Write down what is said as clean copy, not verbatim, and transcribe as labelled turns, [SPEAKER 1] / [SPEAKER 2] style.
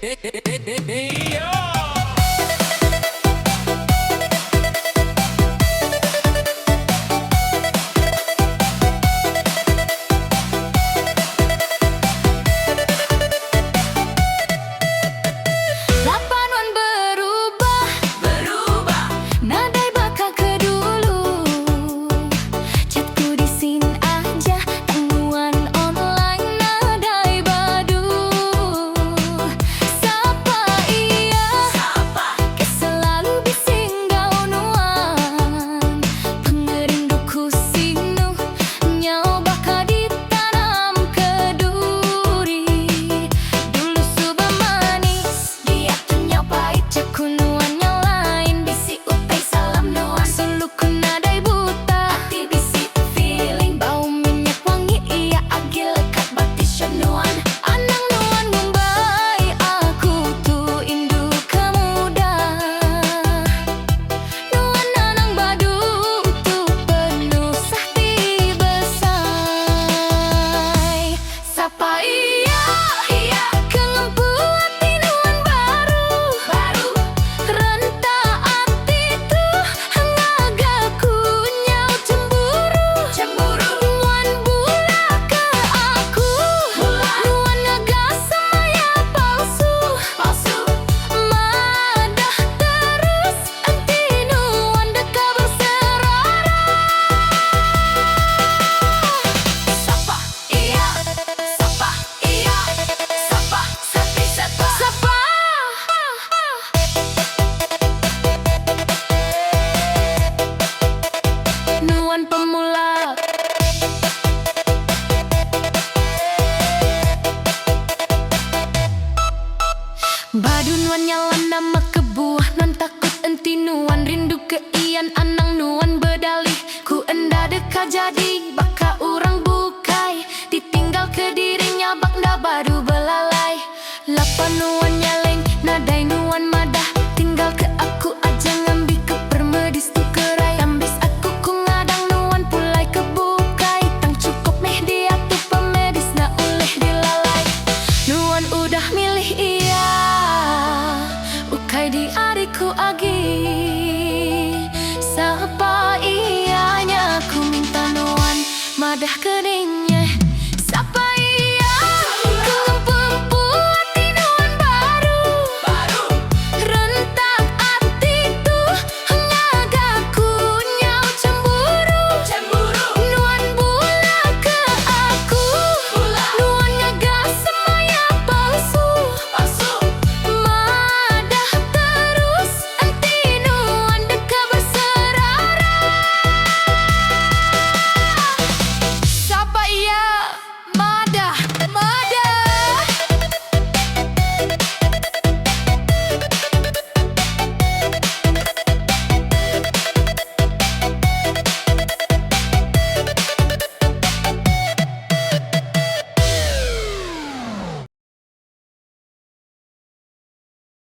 [SPEAKER 1] Lapanuan berubah, nadai bakal ke dulu. Chatku di sini aja, temuan online nadai badu. Sapa iya, ke selalu bising gaunuan. Pengerinduku sinu, nyau bakal ditanam ke duri. Dulu suba manis, dia punya pahit. Ceku nuannya lain, bisi utai salam nuan. Suluku nadai buta, hati bisi feeling. Bau minyak wangi, iya agi lekat batis nuan. Anang nuan Mumbai, aku tuh indu kemuda. Nuan anang badu, tuh penuh sakti besai. Sapa iya, kelempu hati nuan baru. Renta hati tuh hangagaku nyau cemburu. Nuan bula ke aku, nuan ngegas saya palsu. Madah terus enti nuan deka berserara. Sapa iya, sapa sepi sapa. Nuan pemula. Badu nuan nyalan nama kebuah, nuan takut enti nuan rindu ke ian anang nuan berdalih. Ku enda deka jadi baka urang bukai, ditinggal ke dirinya bak nda badu belalai. Lapan nuan nyaleng, nadai nuan madah, tinggal ke aku aja ngambil ke permedis tu kerai. Ambis aku ku ngadang nuan pulai ke bukai, tang cukup meh dia tu pemedis na oleh dilalai. Nuan udah milih iya, ukai di ariku agi. Sapa ianya, ku minta nuan madah keningnya.